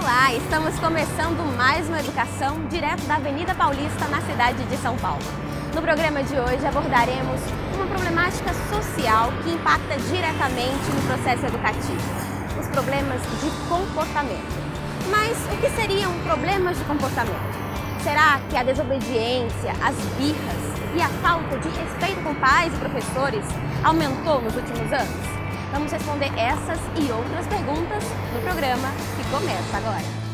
Olá, estamos começando mais uma educação direto da Avenida Paulista, na cidade de São Paulo. No programa de hoje abordaremos uma problemática social que impacta diretamente no processo educativo, os problemas de comportamento. Mas o que seriam problemas de comportamento? Será que a desobediência, as birras e a falta de respeito com pais e professores aumentou nos últimos anos? Vamos responder essas e outras perguntas no programa que começa agora.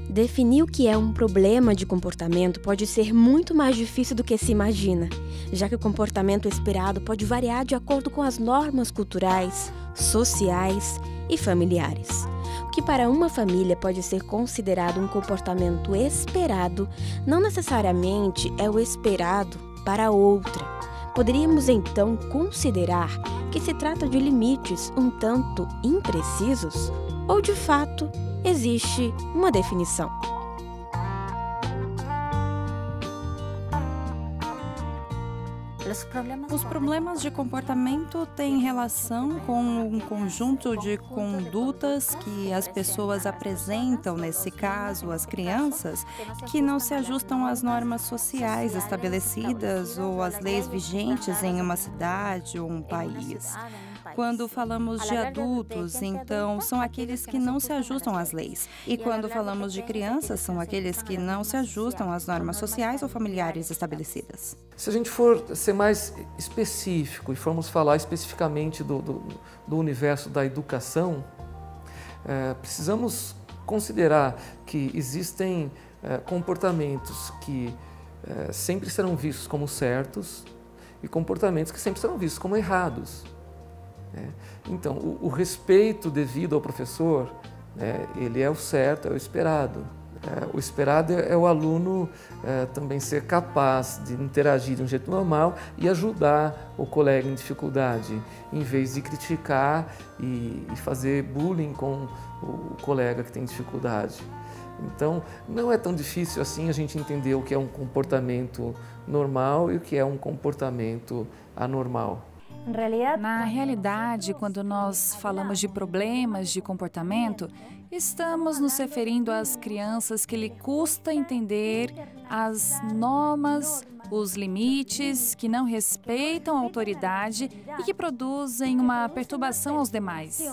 Definir o que é um problema de comportamento pode ser muito mais difícil do que se imagina, já que o comportamento esperado pode variar de acordo com as normas culturais, sociais e familiares. O que para uma família pode ser considerado um comportamento esperado, não necessariamente é o esperado para outra. Poderíamos então considerar que se trata de limites um tanto imprecisos ou, de fato, existe uma definição. Os problemas de comportamento têm relação com um conjunto de condutas que as pessoas apresentam, nesse caso, as crianças, que não se ajustam às normas sociais estabelecidas ou às leis vigentes em uma cidade ou um país. Quando falamos de adultos, então, são aqueles que não se ajustam às leis. E quando falamos de crianças, são aqueles que não se ajustam às normas sociais ou familiares estabelecidas. Se a gente for ser mais específico e formos falar especificamente do universo da educação, precisamos considerar que existem comportamentos que sempre serão vistos como certos e comportamentos que sempre serão vistos como errados. Então, o respeito devido ao professor, ele é o certo, é o esperado. O esperado é o aluno também ser capaz de interagir de um jeito normal e ajudar o colega em dificuldade, em vez de criticar e fazer bullying com o colega que tem dificuldade. Então, não é tão difícil assim a gente entender o que é um comportamento normal e o que é um comportamento anormal. Na realidade, quando nós falamos de problemas de comportamento, estamos nos referindo às crianças que lhe custa entender as normas, os limites, que não respeitam a autoridade e que produzem uma perturbação aos demais.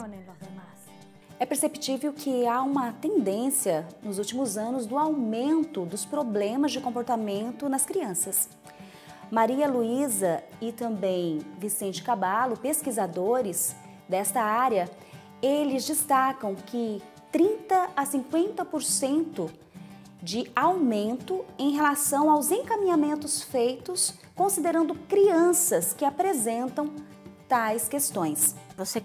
É perceptível que há uma tendência nos últimos anos do aumento dos problemas de comportamento nas crianças. Maria Luísa e também Vicente Caballo, pesquisadores desta área, eles destacam que 30 a 50% de aumento em relação aos encaminhamentos feitos considerando crianças que apresentam tais questões. Você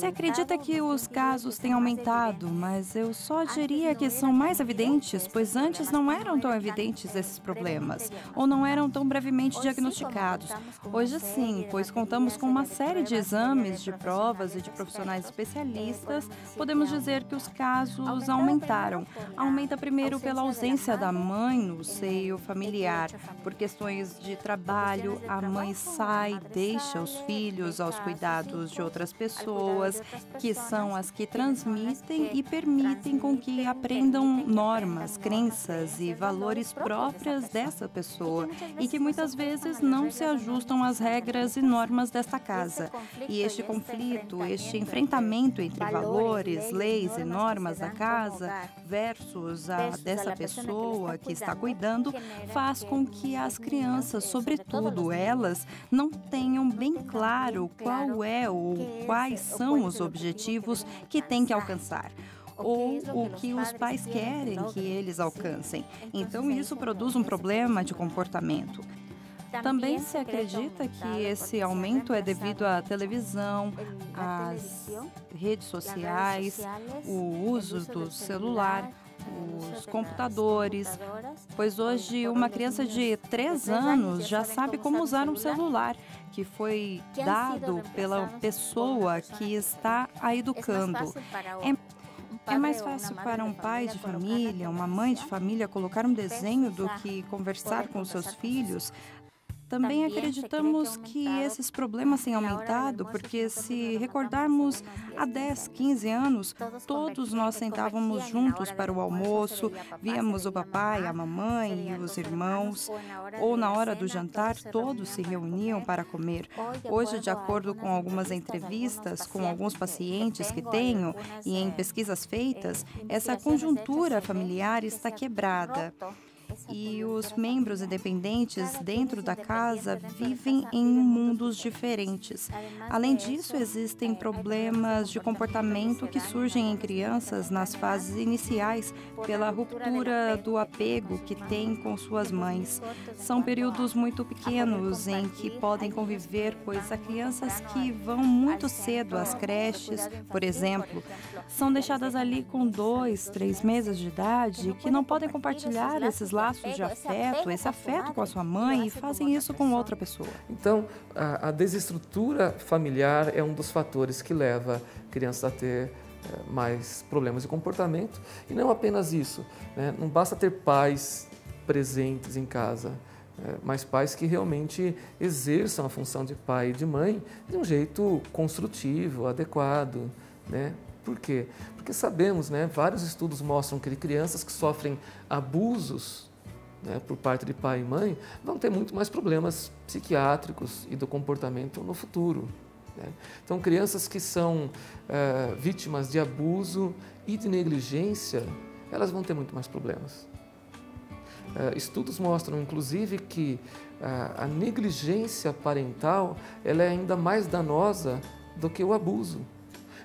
acredita que os casos têm aumentado, mas eu só diria que são mais evidentes, pois antes não eram tão evidentes esses problemas, ou não eram tão brevemente diagnosticados. Hoje sim, pois contamos com uma série de exames, de provas e de profissionais especialistas, podemos dizer que os casos aumentaram. Aumenta primeiro pela ausência da mãe no seio familiar. Por questões de trabalho, a mãe sai, deixa os filhos aos cuidados de outras pessoas, que são as que transmitem e permitem com que aprendam normas, crenças e valores próprias dessa pessoa e que muitas vezes não se ajustam às regras e normas desta casa. E este conflito, este enfrentamento entre valores, leis e normas da casa versus a dessa pessoa que está cuidando, faz com que as crianças, sobretudo elas, não tenham bem claro qual é ou quais são os objetivos que têm que alcançar, ou o que os pais querem que eles alcancem. Então, isso produz um problema de comportamento. Também se acredita que esse aumento é devido à televisão, às redes sociais, o uso do celular, os computadores, pois hoje uma criança de 3 anos já sabe como usar um celular, que foi dado pela pessoa que está a educando. É mais fácil para um pai de família, uma mãe de família colocar um desenho do que conversar com os seus filhos. Também acreditamos que esses problemas têm aumentado porque, se recordarmos, há 10, 15 anos, todos nós sentávamos juntos para o almoço, víamos o papai, a mamãe e os irmãos, ou na hora do jantar, todos se reuniam para comer. Hoje, de acordo com algumas entrevistas com alguns pacientes que tenho e em pesquisas feitas, essa conjuntura familiar está quebrada. E os membros independentes dentro da casa vivem em mundos diferentes. Além disso, existem problemas de comportamento que surgem em crianças nas fases iniciais pela ruptura do apego que têm com suas mães. São períodos muito pequenos em que podem conviver, pois há crianças que vão muito cedo às creches, por exemplo, são deixadas ali com 2, 3 meses de idade, que não podem compartilhar esses laços de afeto, esse afeto com a sua mãe, e fazem isso com outra pessoa. Então, a desestrutura familiar é um dos fatores que leva crianças a ter mais problemas de comportamento. E não apenas isso, né? Não basta ter pais presentes em casa, mas pais que realmente exerçam a função de pai e de mãe de um jeito construtivo, adequado, né? Por quê? Porque sabemos, né, vários estudos mostram que crianças que sofrem abusos, né, por parte de pai e mãe, vão ter muito mais problemas psiquiátricos e do comportamento no futuro, né? Então, crianças que são vítimas de abuso e de negligência, elas vão ter muito mais problemas. Estudos mostram, inclusive, que a negligência parental ela é ainda mais danosa do que o abuso.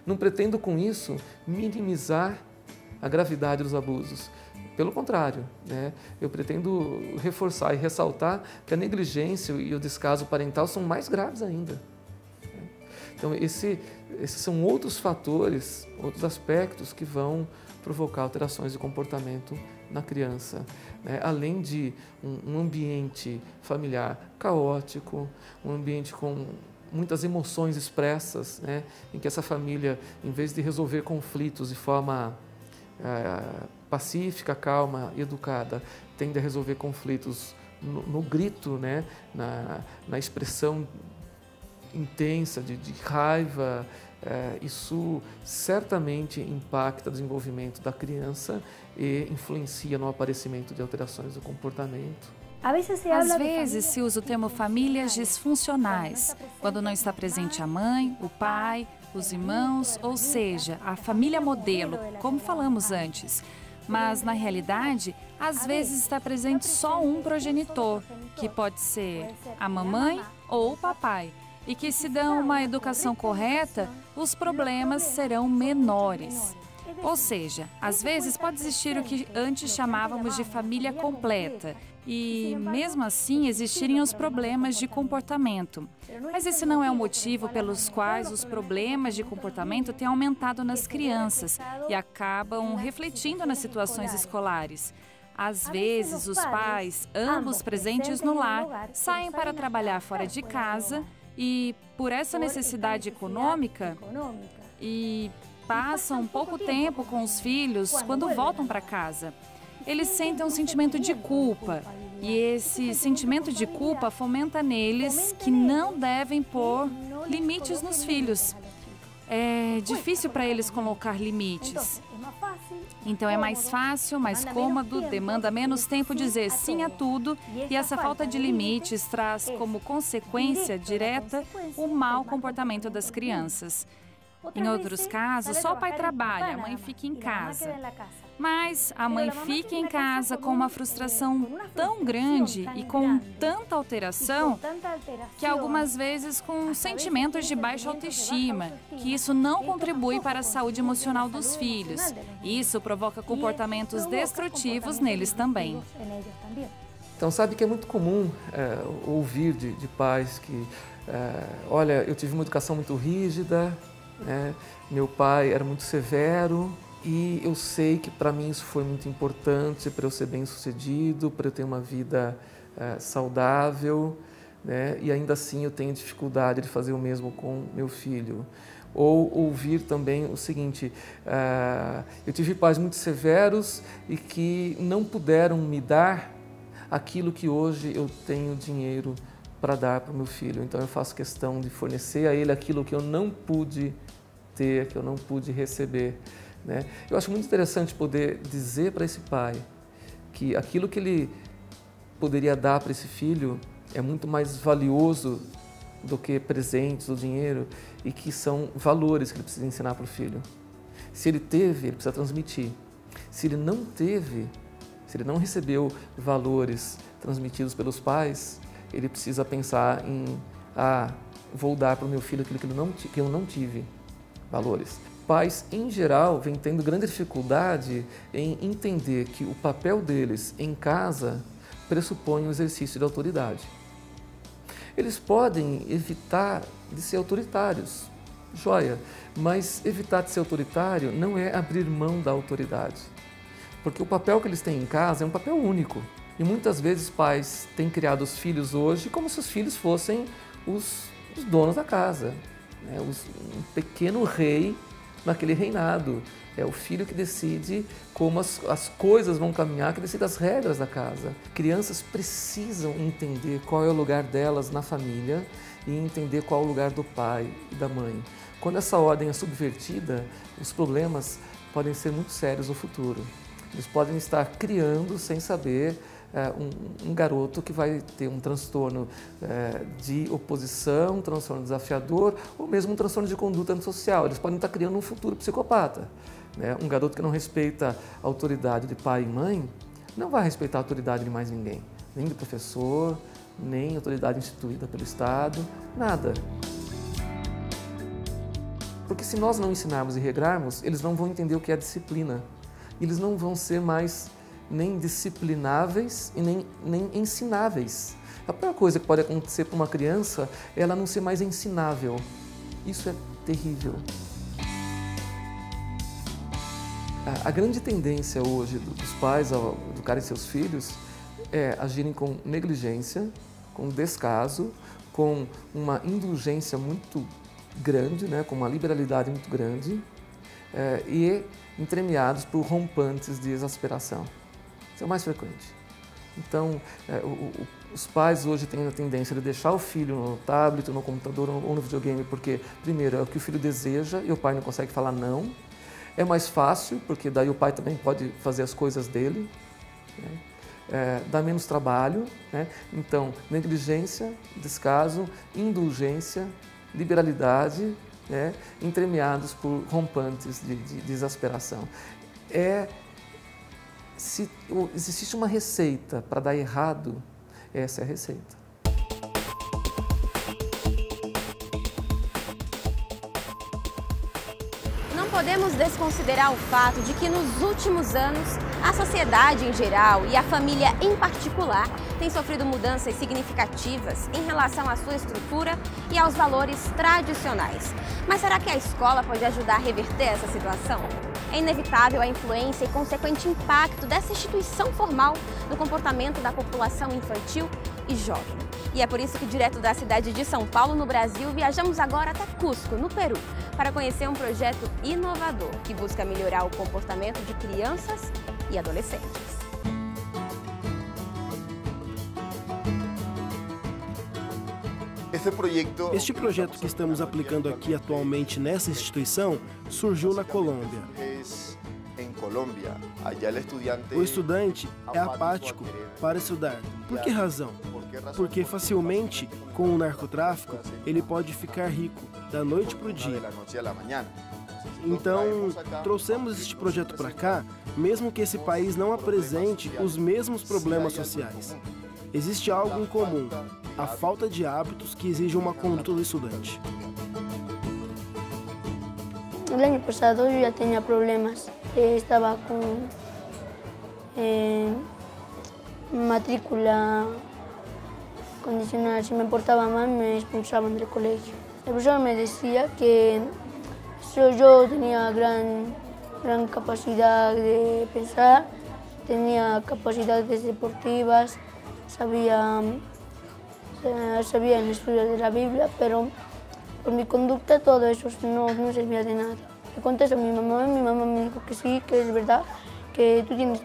Não pretendo, com isso, minimizar a gravidade dos abusos. Pelo contrário, né? Eu pretendo reforçar e ressaltar que a negligência e o descaso parental são mais graves ainda. Então, esses são outros fatores, outros aspectos que vão provocar alterações de comportamento na criança, né? Além de um ambiente familiar caótico, um ambiente com muitas emoções expressas, né? Em que essa família, em vez de resolver conflitos de forma pacífica, calma e educada, tende a resolver conflitos no grito, né? Na expressão intensa de raiva. Isso certamente impacta o desenvolvimento da criança e influencia no aparecimento de alterações do comportamento. Às vezes se usa o termo famílias disfuncionais, quando não está presente a mãe, o pai, os irmãos, ou seja, a família modelo, como falamos antes. Mas, na realidade, às vezes está presente só um progenitor, que pode ser a mamãe ou o papai, e que, se dão uma educação correta, os problemas serão menores. Ou seja, às vezes pode existir o que antes chamávamos de família completa, e mesmo assim existirem os problemas de comportamento. Mas esse não é o motivo pelos quais os problemas de comportamento têm aumentado nas crianças e acabam refletindo nas situações escolares. Às vezes, os pais, ambos presentes no lar, saem para trabalhar fora de casa e, por essa necessidade econômica, passam pouco tempo com os filhos quando voltam para casa. Eles sentem um sentimento de culpa e esse sentimento de culpa fomenta neles que não devem pôr limites nos filhos. É difícil para eles colocar limites. Então é mais fácil, mais cômodo, demanda menos tempo dizer sim a tudo, e essa falta de limites traz como consequência direta o mau comportamento das crianças. Em outros casos, só o pai trabalha, a mãe fica em casa. Mas a mãe fica em casa com uma frustração tão grande e com tanta alteração que algumas vezes com sentimentos de baixa autoestima, que isso não contribui para a saúde emocional dos filhos. Isso provoca comportamentos destrutivos neles também. Então, sabe que é muito comum ouvir de pais que, olha, eu tive uma educação muito rígida, né? Meu pai era muito severo e eu sei que para mim isso foi muito importante para eu ser bem-sucedido, para eu ter uma vida saudável, né? E ainda assim eu tenho dificuldade de fazer o mesmo com meu filho. Ou ouvir também o seguinte, eu tive pais muito severos e que não puderam me dar aquilo que hoje eu tenho dinheiro para dar para o meu filho. Então eu faço questão de fornecer a ele aquilo que eu não pude ter, que eu não pude receber, né? Eu acho muito interessante poder dizer para esse pai que aquilo que ele poderia dar para esse filho é muito mais valioso do que presentes ou dinheiro, e que são valores que ele precisa ensinar para o filho. Se ele teve, ele precisa transmitir. Se ele não teve, se ele não recebeu valores transmitidos pelos pais, ele precisa pensar em, vou dar para o meu filho aquilo que eu não tive, valores. Pais, em geral, vêm tendo grande dificuldade em entender que o papel deles em casa pressupõe um exercício de autoridade. Eles podem evitar de ser autoritários, joia, mas evitar de ser autoritário não é abrir mão da autoridade. Porque o papel que eles têm em casa é um papel único. E muitas vezes pais têm criado os filhos hoje como se os filhos fossem os donos da casa, né? Um pequeno rei naquele reinado. É o filho que decide como as coisas vão caminhar, que decide as regras da casa. Crianças precisam entender qual é o lugar delas na família e entender qual é o lugar do pai e da mãe. Quando essa ordem é subvertida, os problemas podem ser muito sérios no futuro. Eles podem estar criando, sem saber, um garoto que vai ter um transtorno de oposição, um transtorno desafiador ou mesmo um transtorno de conduta antissocial. Eles podem estar criando um futuro psicopata. Um garoto que não respeita a autoridade de pai e mãe não vai respeitar a autoridade de mais ninguém, nem do professor, nem autoridade instituída pelo Estado, nada. Porque se nós não ensinarmos e regrarmos, eles não vão entender o que é disciplina. Eles não vão ser mais nem disciplináveis e nem ensináveis. A pior coisa que pode acontecer para uma criança é ela não ser mais ensinável. Isso é terrível. A grande tendência hoje dos pais ao educarem seus filhos é agirem com negligência, com descaso, com uma indulgência muito grande, né, com uma liberalidade muito grande, e entremeados por rompantes de exasperação. Isso é o mais frequente. Então, os pais hoje têm a tendência de deixar o filho no tablet, no computador ou no videogame, porque, primeiro, é o que o filho deseja e o pai não consegue falar não. É mais fácil, porque daí o pai também pode fazer as coisas dele, né? Dá menos trabalho, né? Então, negligência, descaso, indulgência, liberalidade, né? Entremeados por rompantes de exasperação. Se existe uma receita para dar errado, essa é a receita. Não podemos desconsiderar o fato de que nos últimos anos a sociedade em geral e a família em particular tem sofrido mudanças significativas em relação à sua estrutura e aos valores tradicionais. Mas será que a escola pode ajudar a reverter essa situação? É inevitável a influência e consequente impacto dessa instituição formal no comportamento da população infantil e jovem. E é por isso que, direto da cidade de São Paulo, no Brasil, viajamos agora até Cusco, no Peru, para conhecer um projeto inovador que busca melhorar o comportamento de crianças e adolescentes. Este projeto que estamos aplicando aqui atualmente nessa instituição surgiu na Colômbia. O estudante é apático para estudar. Por que razão? Porque facilmente, com o narcotráfico, ele pode ficar rico da noite para o dia. Então, trouxemos este projeto para cá, mesmo que esse país não apresente os mesmos problemas sociais. Existe algo em comum, a falta de hábitos que exige uma conduta do estudante. No ano passado eu já tinha problemas. Estava com matrícula condicional. Si me portaba mal, me expulsaban del colegio. El profesor me decía que yo tenía gran capacidad de pensar, tenía capacidades deportivas, sabía en estudios de la Biblia, pero por mi conducta todo eso no servía de nada. Le conté a mi mamá y mi mamá me dijo que sí, que es verdad, que tú tienes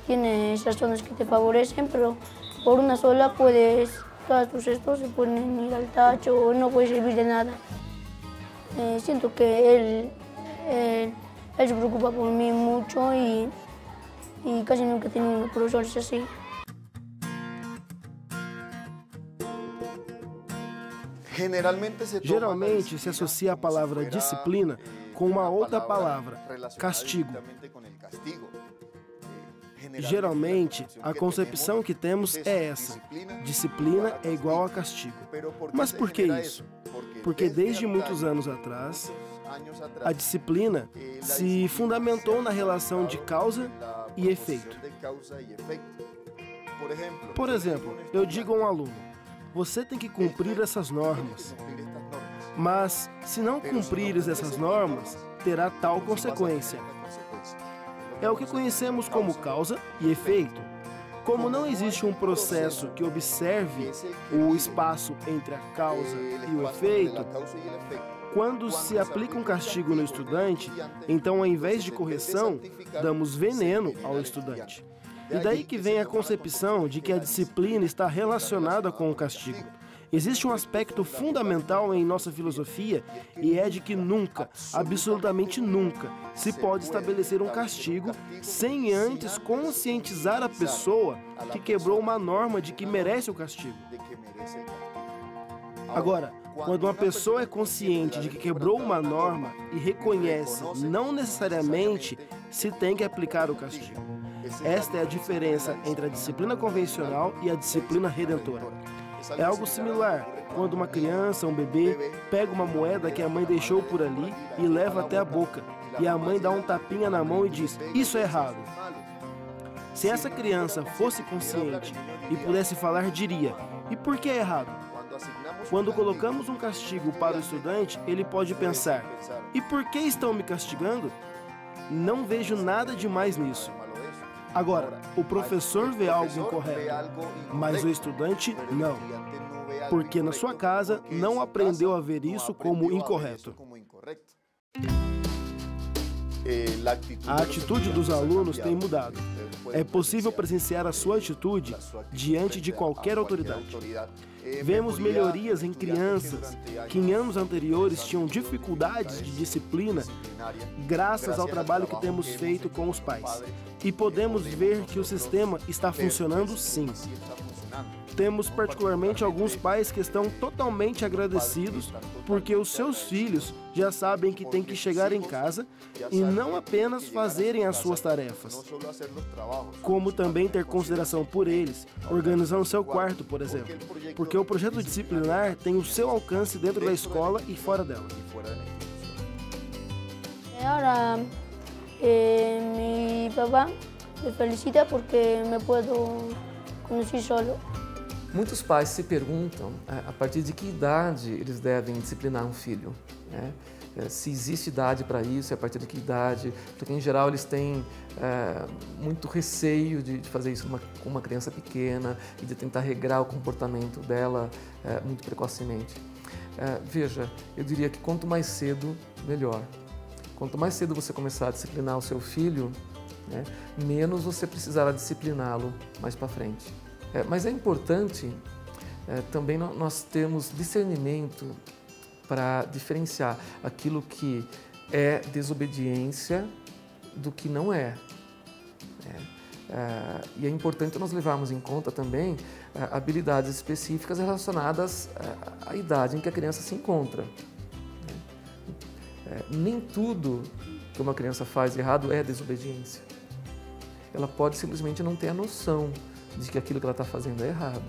tienes esas zonas que te favorecen, pero por una sola todos tus estos se pueden ir al tacho o no puede servir de nada. Siento que él se preocupa por mí mucho y casi nunca he tenido profesores así. Geralmente se associa a palavra disciplina com uma outra palavra, castigo. Geralmente, a concepção que temos é essa: disciplina é igual a castigo. Mas por que isso? Porque desde muitos anos atrás, a disciplina se fundamentou na relação de causa e efeito. Por exemplo, eu digo a um aluno: você tem que cumprir essas normas, mas se não cumprires essas normas, terá tal consequência. É o que conhecemos como causa e efeito. Como não existe um processo que observe o espaço entre a causa e o efeito, quando se aplica um castigo no estudante, então ao invés de correção, damos veneno ao estudante. E daí que vem a concepção de que a disciplina está relacionada com o castigo. Existe um aspecto fundamental em nossa filosofia e é de que nunca, absolutamente nunca, se pode estabelecer um castigo sem antes conscientizar a pessoa que quebrou uma norma de que merece o castigo. Agora, quando uma pessoa é consciente de que quebrou uma norma e reconhece, não necessariamente se tem que aplicar o castigo. Esta é a diferença entre a disciplina convencional e a disciplina redentora. É algo similar quando uma criança, um bebê, pega uma moeda que a mãe deixou por ali e leva até a boca, e a mãe dá um tapinha na mão e diz: "Isso é errado". Se essa criança fosse consciente e pudesse falar, diria: "E por que é errado?". Quando colocamos um castigo para o estudante, ele pode pensar: "E por que estão me castigando? Não vejo nada demais nisso". Agora, o professor vê algo incorreto, mas o estudante não, porque na sua casa não aprendeu a ver isso como incorreto. A atitude dos alunos tem mudado. É possível presenciar a sua atitude diante de qualquer autoridade. Vemos melhorias em crianças que em anos anteriores tinham dificuldades de disciplina graças ao trabalho que temos feito com os pais. E podemos ver que o sistema está funcionando sim. Temos particularmente alguns pais que estão totalmente agradecidos porque os seus filhos já sabem que têm que chegar em casa e não apenas fazerem as suas tarefas, como também ter consideração por eles, organizando seu quarto, por exemplo, porque o projeto disciplinar tem o seu alcance dentro da escola e fora dela. Agora, mi papá me felicita porque me puedo conduzir solo. Muitos pais se perguntam a partir de que idade eles devem disciplinar um filho, né? Se existe idade para isso, a partir de que idade, porque em geral eles têm muito receio de fazer isso com uma criança pequena e de tentar regrar o comportamento dela muito precocemente. Veja, eu diria que quanto mais cedo, melhor. Quanto mais cedo você começar a disciplinar o seu filho, né, menos você precisará discipliná-lo mais para frente. Mas é importante também nós termos discernimento para diferenciar aquilo que é desobediência do que não é. E é importante nós levarmos em conta também habilidades específicas relacionadas à idade em que a criança se encontra. Nem tudo que uma criança faz errado é desobediência. Ela pode simplesmente não ter a noção de que aquilo que ela está fazendo é errado.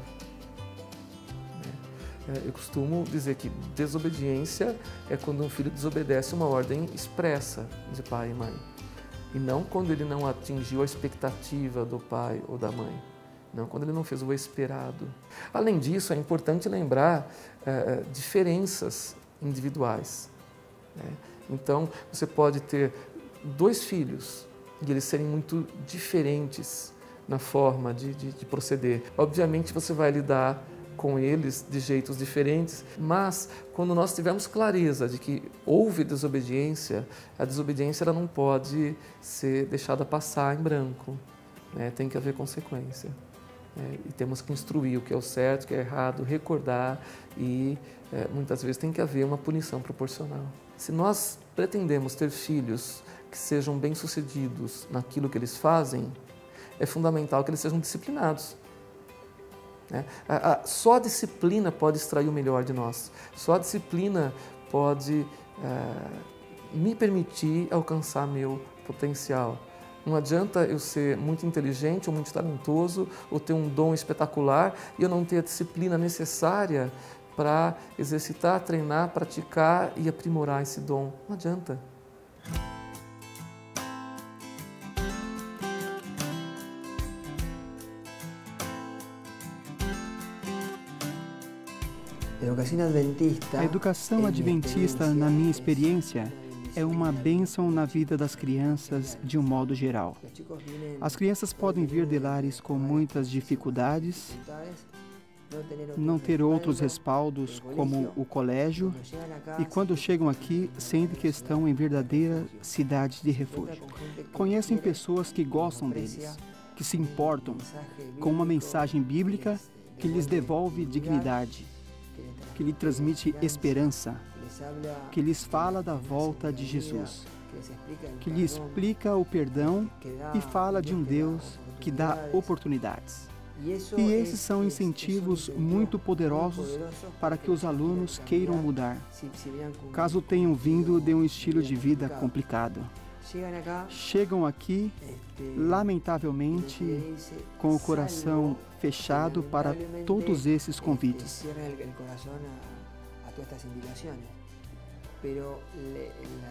Eu costumo dizer que desobediência é quando um filho desobedece uma ordem expressa de pai e mãe. E não quando ele não atingiu a expectativa do pai ou da mãe. Não quando ele não fez o esperado. Além disso, é importante lembrar diferenças individuais. Né? Então, você pode ter 2 filhos e eles serem muito diferentes na forma de proceder. Obviamente, você vai lidar com eles de jeitos diferentes, mas quando nós tivermos clareza de que houve desobediência, a desobediência ela não pode ser deixada passar em branco, né? Tem que haver consequência. E temos que instruir o que é o certo, o que é errado, recordar e muitas vezes tem que haver uma punição proporcional. Se nós pretendemos ter filhos que sejam bem-sucedidos naquilo que eles fazem, é fundamental que eles sejam disciplinados. Só a disciplina pode extrair o melhor de nós. Só a disciplina pode me permitir alcançar meu potencial. Não adianta eu ser muito inteligente ou muito talentoso ou ter um dom espetacular e eu não ter a disciplina necessária para exercitar, treinar, praticar e aprimorar esse dom. Não adianta. A educação adventista, na minha experiência, é uma bênção na vida das crianças de um modo geral. As crianças podem vir de lares com muitas dificuldades, não ter outros respaldos como o colégio, e quando chegam aqui, sentem que estão em verdadeira cidade de refúgio. Conhecem pessoas que gostam deles, que se importam, com uma mensagem bíblica que lhes devolve dignidade, que lhe transmite esperança, que lhes fala da volta de Jesus, que lhe explica o perdão e fala de um Deus que dá oportunidades. E esses são incentivos muito poderosos para que os alunos queiram mudar, caso tenham vindo de um estilo de vida complicado. Chegam aqui, lamentavelmente, com o coração fechado para todos esses convites.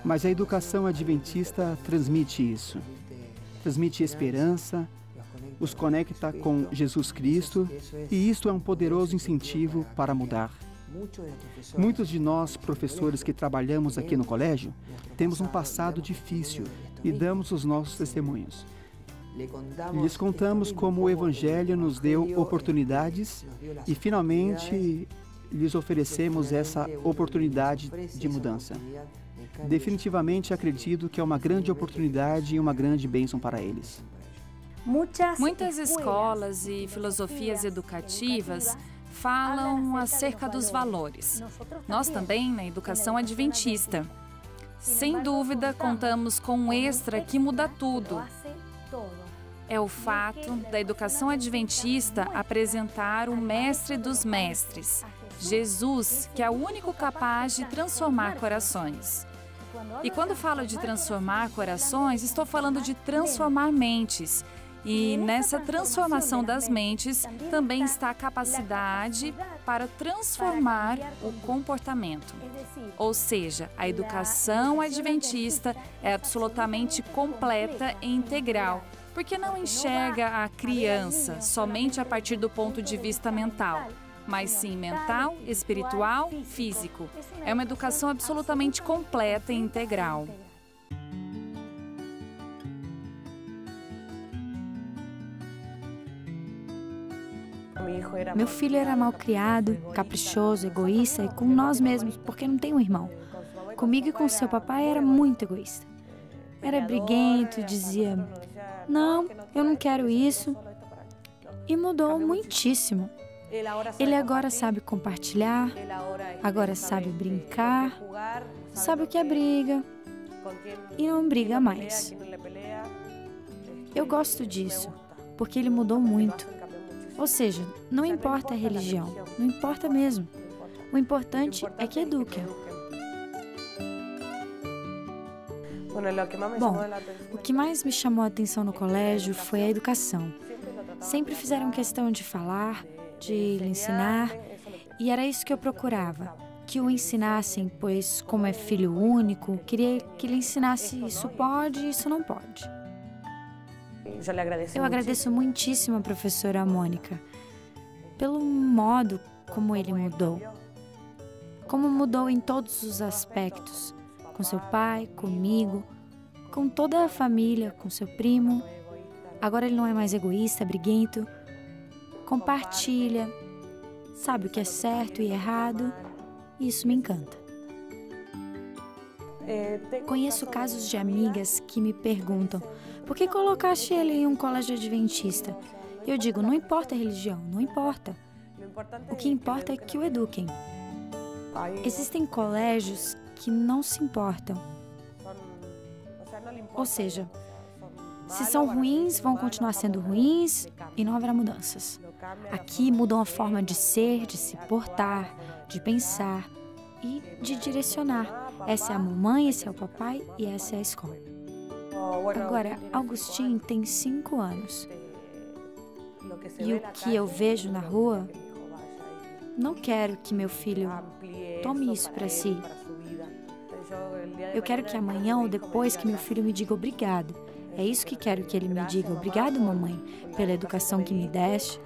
Mas a educação adventista transmite isso. Transmite esperança, os conecta com Jesus Cristo, e isto é um poderoso incentivo para mudar. Muitos de nós, professores que trabalhamos aqui no colégio, temos um passado difícil e damos os nossos testemunhos. Lhes contamos como o Evangelho nos deu oportunidades e, finalmente, lhes oferecemos essa oportunidade de mudança. Definitivamente acredito que é uma grande oportunidade e uma grande bênção para eles. Muitas escolas e filosofias educativas falam acerca dos valores. Nós também, na educação adventista. Sem dúvida, contamos com um extra que muda tudo. É o fato da educação adventista apresentar o mestre dos mestres, Jesus, que é o único capaz de transformar corações. E quando falo de transformar corações, estou falando de transformar mentes. E nessa transformação das mentes também está a capacidade para transformar o comportamento. Ou seja, a educação adventista é absolutamente completa e integral, porque não enxerga a criança somente a partir do ponto de vista mental, mas sim mental, espiritual, físico. É uma educação absolutamente completa e integral. Meu filho era mal criado, caprichoso, egoísta e com nós mesmos, porque não tem um irmão. Comigo e com seu papai era muito egoísta. Era briguento, dizia, não, eu não quero isso. E mudou muitíssimo. Ele agora sabe compartilhar, agora sabe brincar, sabe o que é briga e não briga mais. Eu gosto disso, porque ele mudou muito. Ou seja, não importa a religião, não importa mesmo. O importante é que eduque. Bom, o que mais me chamou a atenção no colégio foi a educação. Sempre fizeram questão de falar, de ensinar, e era isso que eu procurava, que o ensinassem, pois, como é filho único, queria que ele ensinasse isso pode e isso não pode. Eu agradeço muitíssimo a professora Mônica pelo modo como ele mudou. Como mudou em todos os aspectos, com seu pai, comigo, com toda a família, com seu primo. Agora ele não é mais egoísta, briguento, compartilha, sabe o que é certo e errado, e isso me encanta. Conheço casos de amigas que me perguntam: por que colocaste ele em um colégio adventista? Eu digo: não importa a religião, não importa. O que importa é que o eduquem. Existem colégios que não se importam. Ou seja, se são ruins, vão continuar sendo ruins e não haverá mudanças. Aqui mudam a forma de ser, de se portar, de pensar e de direcionar. Essa é a mamãe, esse é o papai e essa é a escola. Agora, Augustin tem 5 anos. E o que eu vejo na rua, não quero que meu filho tome isso para si. Eu quero que amanhã ou depois que meu filho me diga obrigado. É isso que quero que ele me diga. Obrigado, mamãe, pela educação que me deste,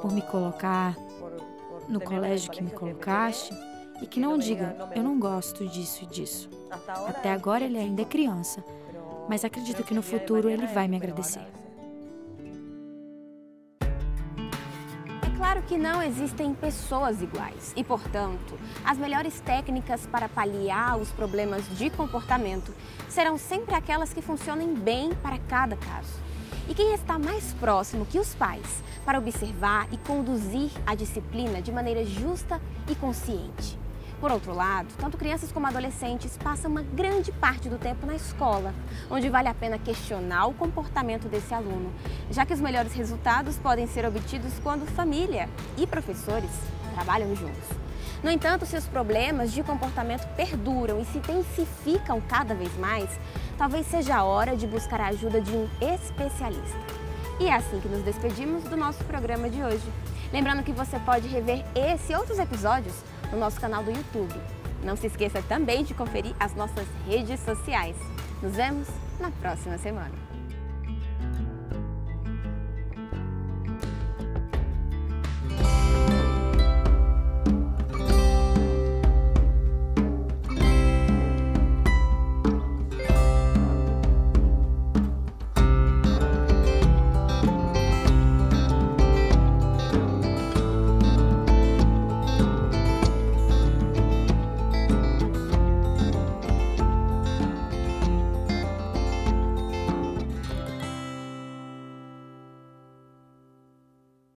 por me colocar no colégio que me colocaste. E que não diga: eu não gosto disso e disso. Até agora ele ainda é criança, mas acredito que no futuro ele vai me agradecer. É claro que não existem pessoas iguais e, portanto, as melhores técnicas para paliar os problemas de comportamento serão sempre aquelas que funcionem bem para cada caso. E quem está mais próximo que os pais para observar e conduzir a disciplina de maneira justa e consciente. Por outro lado, tanto crianças como adolescentes passam uma grande parte do tempo na escola, onde vale a pena questionar o comportamento desse aluno, já que os melhores resultados podem ser obtidos quando família e professores trabalham juntos. No entanto, se os problemas de comportamento perduram e se intensificam cada vez mais, talvez seja a hora de buscar a ajuda de um especialista. E é assim que nos despedimos do nosso programa de hoje. Lembrando que você pode rever esse e outros episódios no nosso canal do YouTube. Não se esqueça também de conferir as nossas redes sociais. Nos vemos na próxima semana.